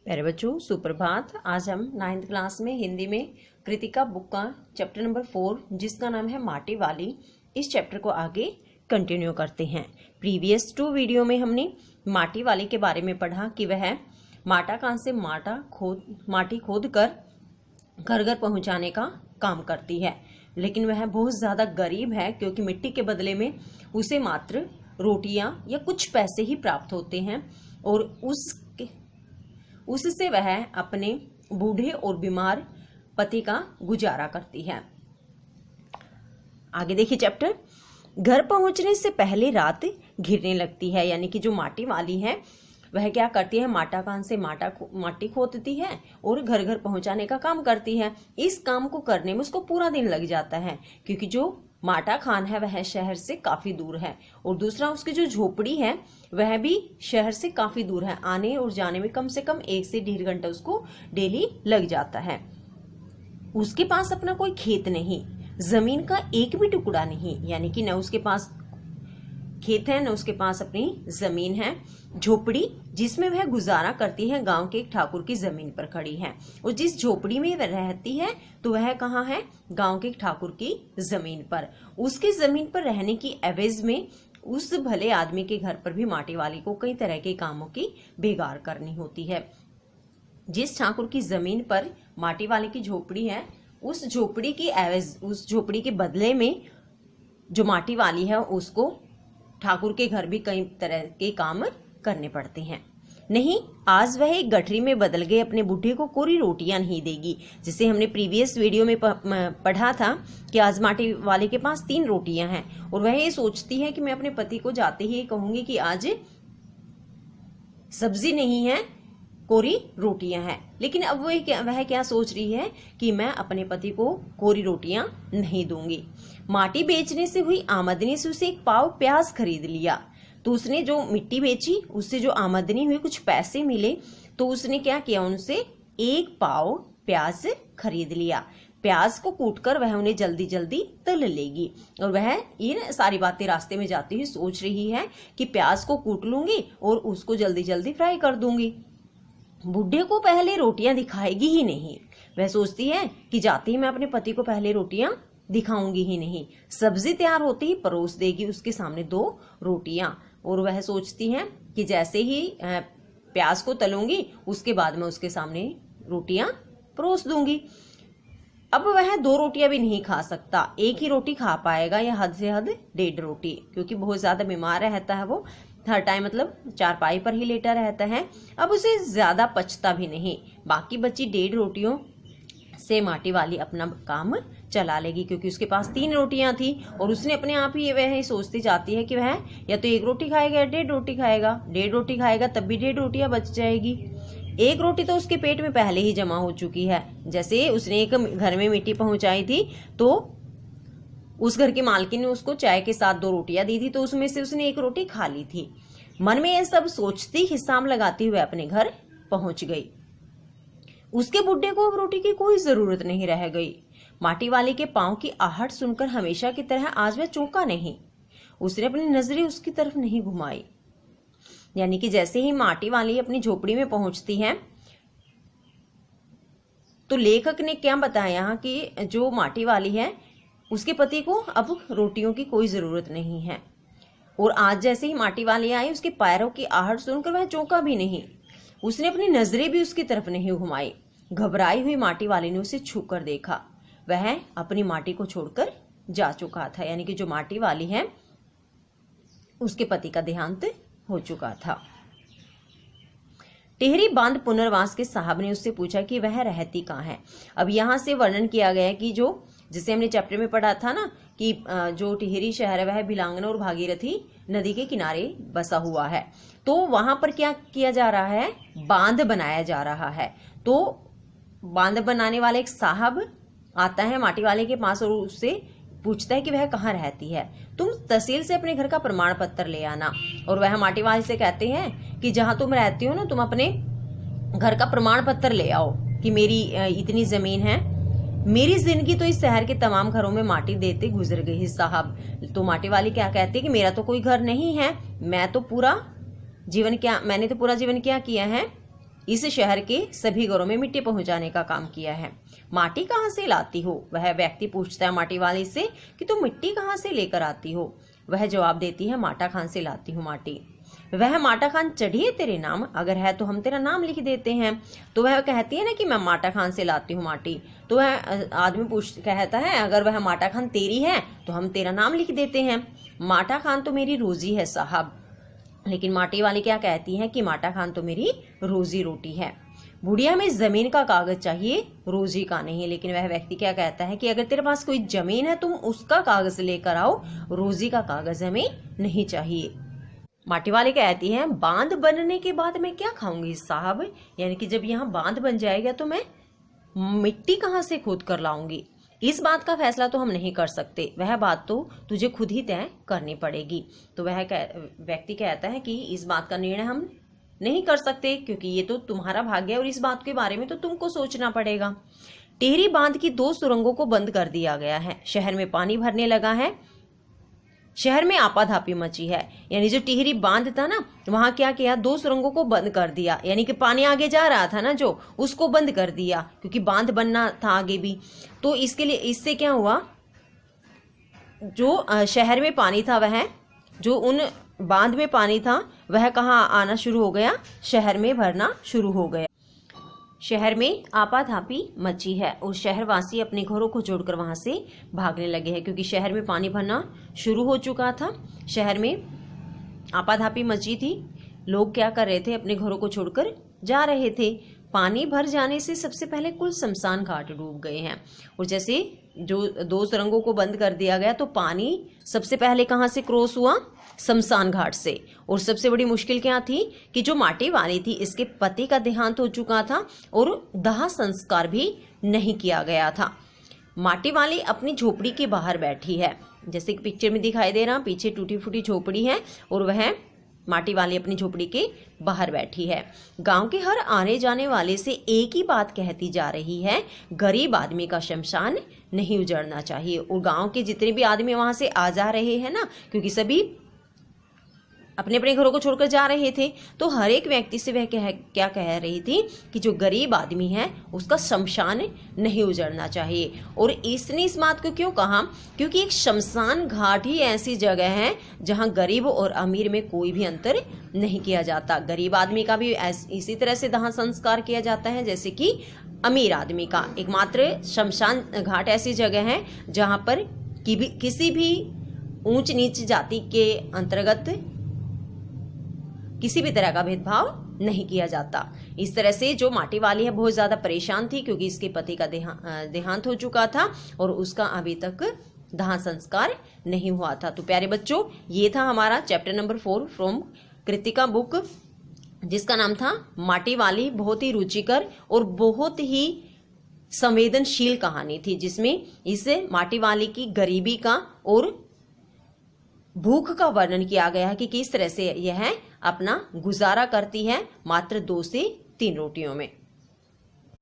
प्यारे बच्चों, सुप्रभात। आज हम 9th क्लास में हिंदी में कृतिका बुक का चैप्टर नंबर 4 जिसका नाम है माटी वाली, इस चैप्टर को आगे कंटिन्यू करते हैं। प्रीवियस 2 वीडियो में हमने माटी वाली के बारे में पढ़ा कि वह माटा कान से माटी खोद कर घर घर पहुंचाने का काम करती है, लेकिन वह बहुत ज़्यादा गरीब है क्योंकि मिट्टी के बदले में उसे मात्र रोटियां या कुछ पैसे ही प्राप्त होते हैं और उससे वह अपने बूढ़े और बीमार पति का गुजारा करती है। आगे देखिए चैप्टर। घर पहुंचने से पहले रात घिरने लगती है, यानी कि जो माटी वाली है वह क्या करती है, माटा कान से माटी खोदती है और घर घर पहुंचाने का काम करती है। इस काम को करने में उसको पूरा दिन लग जाता है क्योंकि जो माटा खान है वह शहर से काफी दूर है और दूसरा उसकी जो झोपड़ी है वह भी शहर से काफी दूर है। आने और जाने में कम से कम 1 से 1.5 घंटा उसको डेली लग जाता है। उसके पास अपना कोई खेत नहीं, जमीन का एक भी टुकड़ा नहीं, यानी कि न उसके पास खेत है न उसके पास अपनी जमीन है। झोपड़ी जिसमें वह गुजारा करती है गांव के एक ठाकुर की जमीन पर खड़ी है और जिस झोपड़ी में वह रहती है तो वह कहाँ है, गांव के एक ठाकुर की जमीन पर। उसकी जमीन पर रहने की एवज में उस भले आदमी के घर पर भी माटी वाली को कई तरह के कामों की बेगार करनी होती है। जिस ठाकुर की जमीन पर माटी वाले की झोपड़ी है, उस झोपड़ी की एवज, उस झोपड़ी के बदले में जो माटी वाली है उसको ठाकुर के घर भी कई तरह के काम करने पड़ते हैं। नहीं, आज वह एक गठरी में बदल गए अपने बूढ़े को कोरी रोटियां नहीं देगी। जिसे हमने प्रीवियस वीडियो में पढ़ा था कि आज माटी वाले के पास 3 रोटियां हैं और वह ये सोचती है कि मैं अपने पति को जाते ही कहूंगी कि आज सब्जी नहीं है, कोरी रोटियां हैं। लेकिन अब वह क्या सोच रही है कि मैं अपने पति को कोरी रोटियां नहीं दूंगी। माटी बेचने से हुई आमदनी से उसे 1 पाव प्याज खरीद लिया। तो उसने जो मिट्टी बेची उससे जो आमदनी हुई, कुछ पैसे मिले, तो उसने क्या किया, उनसे 1 पाव प्याज खरीद लिया। प्याज को कूटकर वह उन्हें जल्दी जल्दी तल लेगी और वह ये सारी बातें रास्ते में जाती हुई सोच रही है कि प्याज को कूट लूंगी और उसको जल्दी जल्दी फ्राई कर दूंगी। बूढ़े को पहले रोटियां दिखाएगी ही नहीं। वह सोचती है कि जाते ही मैं अपने पति को पहले रोटियां दिखाऊंगी ही नहीं। सब्जी तैयार होते ही परोस देगी उसके सामने 2 रोटियां और वह सोचती है कि जैसे ही प्याज को तलूंगी उसके बाद मैं उसके सामने रोटियां परोस दूंगी। अब वह 2 रोटियां भी नहीं खा सकता, 1 ही रोटी खा पाएगा या हद से हद 1.5 रोटी, क्योंकि बहुत ज्यादा बीमार रहता है वो, हर टाइम मतलब चारपाई पर ही लेटा रहता है। अब उसे ज्यादा पचता भी नहीं। बाकी बची 1.5 रोटियों से माटी वाली अपना काम चला लेगी क्योंकि उसके पास 3 रोटियां थी और उसने अपने आप ही वह सोचती जाती है कि वह या तो 1 रोटी खाएगा या 1.5 रोटी खाएगा। 1.5 रोटी खाएगा तब भी 1.5 रोटियां बच जाएगी। 1 रोटी तो उसके पेट में पहले ही जमा हो चुकी है। जैसे उसने एक घर में मिट्टी पहुंचाई थी तो उस घर की मालकिन ने उसको चाय के साथ 2 रोटियां दी थी, तो उसमें से उसने 1 रोटी खा ली थी। मन में यह सब सोचती हिसाब लगाती हुए अपने घर पहुंच गई। उसके बुड्ढे को अब रोटी की कोई जरूरत नहीं रह गई। माटी वाले के पांव की आहट सुनकर हमेशा की तरह आज वह चौंका नहीं। उसने अपनी नजरें उसकी तरफ नहीं घुमाई। यानी कि जैसे ही माटी वाली अपनी झोपड़ी में पहुंचती है तो लेखक ने क्या बताया कि जो माटी वाली है उसके पति को अब रोटियों की कोई जरूरत नहीं है। और आज जैसे ही माटी वाली आई उसके पैरों की आहट सुनकर वह चौंका भी नहीं। उसने अपनी नजरें भी उसकी तरफ नहीं घुमाई। घबराई हुई माटी वाली ने उसे छूकर देखा। वह अपनी माटी को छोड़कर जा चुका था, यानी कि जो माटी वाली है उसके पति का देहांत हो चुका था। टिहरी बांध पुनर्वास के साहब ने उससे पूछा कि वह रहती कहाँ है। अब यहाँ से वर्णन किया गया है कि जो जिसे हमने चैप्टर में पढ़ा था ना कि जो टिहरी शहर है वह भिलांगना और भागीरथी नदी के किनारे बसा हुआ है। तो वहां पर क्या किया जा रहा है, बांध बनाया जा रहा है। तो बांध बनाने वाले एक साहब आता है माटी वाले के पास और उससे पूछता है कि वह कहाँ रहती है। तुम तहसील से अपने घर का प्रमाण पत्र ले आना। और वह माटी वाले से कहते हैं कि जहां तुम रहती हो ना, तुम अपने घर का प्रमाण पत्र ले आओ कि मेरी इतनी जमीन है। मेरी जिंदगी तो इस शहर के तमाम घरों में माटी देते गुजर गई साहब। तो माटी वाली क्या कहती है कि मेरा तो कोई घर नहीं है, मैंने तो पूरा जीवन क्या किया है इस शहर के सभी घरों में मिट्टी पहुंचाने का काम किया है। माटी कहाँ से लाती हो? वह व्यक्ति पूछता है माटी वाले से कि तुम मिट्टी कहाँ से लेकर आती हो? वह जवाब देती है, माटा खान से लाती हूँ माटी। वह माटा खान चढ़ी है तेरे नाम? अगर है तो हम तेरा नाम लिख देते हैं। तो वह कहती है ना कि मैं माटा खान से लाती हूँ माटी। तो वह आदमी कहता है, अगर वह माटा खान तेरी है तो हम तेरा नाम लिख देते हैं। माटा खान तो मेरी रोजी है साहब। लेकिन माटी वाली क्या कहती है कि माटा खान तो मेरी रोजी रोटी है। बुढ़िया, हमें जमीन का कागज चाहिए, रोजी का नहीं। लेकिन वह व्यक्ति क्या कहता है कि अगर तेरे पास कोई जमीन है तुम उसका कागज लेकर आओ, रोजी का कागज हमें नहीं चाहिए। माटी वाली कहती है, बांध बनने के बाद मैं क्या खाऊंगी साहब? यानी कि जब यहाँ बांध बन जाएगा तो मैं मिट्टी कहाँ से खोद कर लाऊंगी? इस बात का फैसला तो हम नहीं कर सकते, वह बात तो तुझे खुद ही तय करनी पड़ेगी। तो वह व्यक्ति कहता है कि इस बात का निर्णय हम नहीं कर सकते, क्योंकि ये तो तुम्हारा भाग्य है और इस बात के बारे में तो तुमको सोचना पड़ेगा। टिहरी बांध की 2 सुरंगों को बंद कर दिया गया है। शहर में पानी भरने लगा है। शहर में आपाधापी मची है। यानी जो टिहरी बांध था ना, वहां क्या किया, 2 सुरंगों को बंद कर दिया। यानी कि पानी आगे जा रहा था ना, जो उसको बंद कर दिया, क्योंकि बांध बनना था आगे भी। तो इसके लिए इससे क्या हुआ, जो शहर में पानी था, वह जो उन बांध में पानी था वह कहाँ आना शुरू हो गया, शहर में भरना शुरू हो गया। शहर में आपाधापी मची है और शहरवासी अपने घरों को छोड़कर वहां से भागने लगे हैं, क्योंकि शहर में पानी भरना शुरू हो चुका था। शहर में आपाधापी मची थी। लोग क्या कर रहे थे, अपने घरों को छोड़कर जा रहे थे। पानी भर जाने से सबसे पहले कुल शमशान घाट डूब गए हैं। और जैसे जो 2 सुरंगों को बंद कर दिया गया तो पानी सबसे पहले कहाँ से क्रॉस हुआ, शमशान घाट से। और सबसे बड़ी मुश्किल क्या थी कि जो माटी वाली थी, इसके पति का देहांत हो चुका था और दाह संस्कार भी नहीं किया गया था। माटी वाली अपनी झोपड़ी के बाहर बैठी है, जैसे कि पिक्चर में दिखाई दे रहा, पीछे टूटी फूटी झोपड़ी है और वह माटी वाली अपनी झोपड़ी के बाहर बैठी है। गांव के हर आने जाने वाले से एक ही बात कहती जा रही है, गरीब आदमी का शमशान नहीं उजड़ना चाहिए। और गांव के जितने भी आदमी वहां से आ जा रहे हैं ना, क्योंकि सभी अपने अपने घरों को छोड़कर जा रहे थे, तो हर एक व्यक्ति से वह क्या कह रही थी कि जो गरीब आदमी है उसका शमशान नहीं उजड़ना चाहिए। और इसने इस बात को क्यों कहा, क्योंकि एक शमशान घाट ही ऐसी जगह है जहां गरीब और अमीर में कोई भी अंतर नहीं किया जाता। गरीब आदमी का भी इसी तरह से दाह संस्कार किया जाता है जैसे कि अमीर आदमी का। एकमात्र शमशान घाट ऐसी जगह है जहां पर किसी भी ऊंच नीच जाति के अंतर्गत किसी भी तरह का भेदभाव नहीं किया जाता। इस तरह से जो माटी वाली है बहुत ज्यादा परेशान थी, क्योंकि इसके पति का देहांत हो चुका था और उसका अभी तक दाह संस्कार नहीं हुआ था। तो प्यारे बच्चों, ये था हमारा chapter number 4 from Kritika book, जिसका नाम था माटी वाली। बहुत ही रुचिकर और बहुत ही संवेदनशील कहानी थी, जिसमें इस माटी वाली की गरीबी का और भूख का वर्णन किया गया है कि किस तरह से यह अपना गुजारा करती है मात्र 2 से 3 रोटियों में।